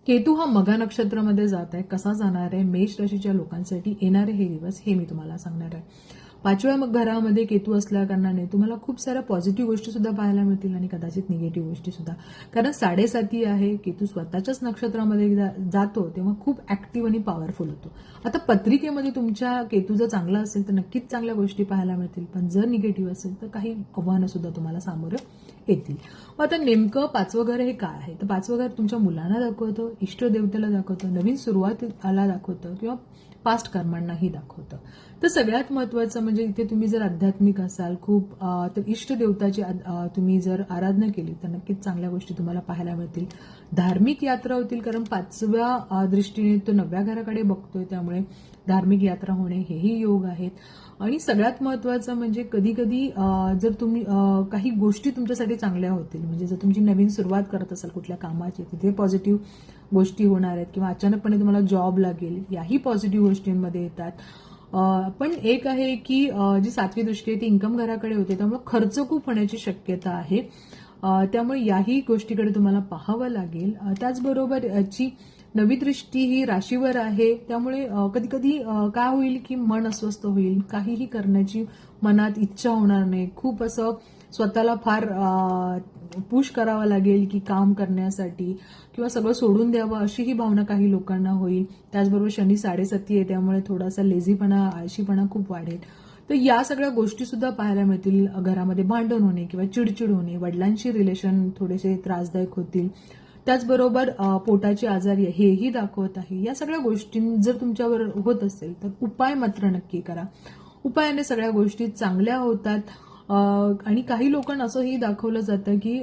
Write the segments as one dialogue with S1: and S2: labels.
S1: केतू हा मघा नक्षत्रामध्ये जात आहे. कसा जाणार आहे मेष राशीच्या लोकांसाठी येणारे हे दिवस हे मी तुम्हाला सांगणार आहे. 5व्या घरामध्ये केतू असल्या कारणाने तुम्हाला खूप साऱ्या पॉझिटिव्ह गोष्टी सुद्धा पाहायला मिळतील आणि कदाचित निगेटिव्ह गोष्टी सुद्धा. कारण 7.5 आहे, केतू स्वतःच्याच नक्षत्रामध्ये जातो तेव्हा खूप ऍक्टिव्ह आणि पॉवरफुल होतो. आता पत्रिकेमध्ये तुमच्या केतू जर चांगला असेल तर नक्कीच चांगल्या गोष्टी पाहायला मिळतील, पण जर निगेटिव्ह असेल तर काही आव्हानं सुद्धा तुम्हाला सामोरं येतील. आता नेमकं 5वं घर हे काय आहे, तर 5वं घर तुमच्या मुलांना दाखवतं, इष्टदेवतेला दाखवतं, नवीन सुरुवातीला दाखवतं किंवा पास्ट कर्मांनाही दाखवतं. तर सगळ्यात महत्वाचं म्हणजे इथे तुम्ही जर आध्यात्मिक असाल खूप तर इष्टदेवताची तुम्ही जर आराधना केली तर नक्कीच चांगल्या गोष्टी तुम्हाला पाहायला मिळतील. धार्मिक यात्रा होतील, कारण 5व्या दृष्टीने तो 9व्या घराकडे बघतोय, त्यामुळे धार्मिक यात्रा होणे हेही योग आहेत. आणि सगळ्यात महत्वाचं म्हणजे कधी कधी जर तुम्ही काही गोष्टी तुमच्यासाठी चांगल्या होतील, म्हणजे जर तुमची नवीन सुरुवात करत असाल कुठल्या कामाची तिथे पॉझिटिव्ह गोष्टी होणार आहेत, किंवा अचानकपणे तुम्हाला जॉब लागेल, याही पॉझिटिव्ह गोष्टींमध्ये येतात. पण एक आहे की जी 7वी दृष्टी आहे ती इन्कम घराकडे होते, त्यामुळे खर्च खूप होण्याची शक्यता आहे. त्यामुळे याही गोष्टीकडे तुम्हाला पाहावं लागेल. त्याचबरोबर याची 9वी दृष्टी ही राशीवर आहे, त्यामुळे कधी कधी काय होईल की मन अस्वस्थ होईल, काहीही करण्याची मनात इच्छा होणार नाही, खूप असं स्वतःला फार पुश करावं लागेल की काम करण्यासाठी, किंवा सगळं सोडून द्यावं अशी ही भावना काही लोकांना होईल. त्याचबरोबर शनी 7.5 आहे, त्यामुळे थोडासा लेझीपणा, आळशीपणा खूप वाढेल. तर या सगळ्या गोष्टी सुद्धा पाहायला मिळतील. घरामध्ये भांडण होणे किंवा चिडचिड होणे, वडिलांशी रिलेशन थोडेसे त्रासदायक होतील. त्याचबरोबर पोटाचे आजार हेही दाखवत आहे. या सगळ्या गोष्टी जर तुमच्यावर होत असेल तर उपाय मात्र नक्की करा. उपायाने सगळ्या गोष्टी चांगल्या होतात. आणि काही लोकांना असंही दाखवलं जातं की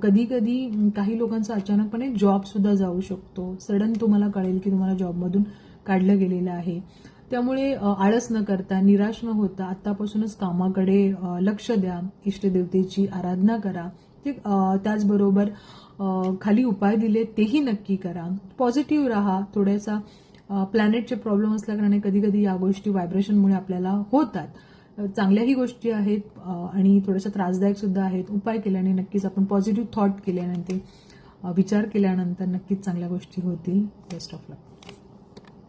S1: कधी कधी काही लोकांचा अचानकपणे जॉब सुद्धा जाऊ शकतो. सडन तुम्हाला कळेल की तुम्हाला जॉबमधून काढलं गेलेलं आहे. त्यामुळे आळस न करता, निराश न होता आतापासूनच कामाकडे लक्ष द्या, इष्टदेवतेची आराधना करा. त्याचबरोबर खाली उपाय दिले तेही नक्की करा. पॉझिटिव्ह राहा. थोड्यासा प्लॅनेटचे प्रॉब्लेम असल्याकारणे कधी कधी या गोष्टी व्हायब्रेशनमुळे आपल्याला होतात. चांगल्याही गोष्टी आहेत आणि थोड्याशा त्रासदायक सुद्धा आहेत. उपाय केल्याने नक्कीच आपण पॉझिटिव्ह थॉट केल्यानंतर विचार केल्यानंतर नक्कीच चांगल्या गोष्टी होतील. Best of luck.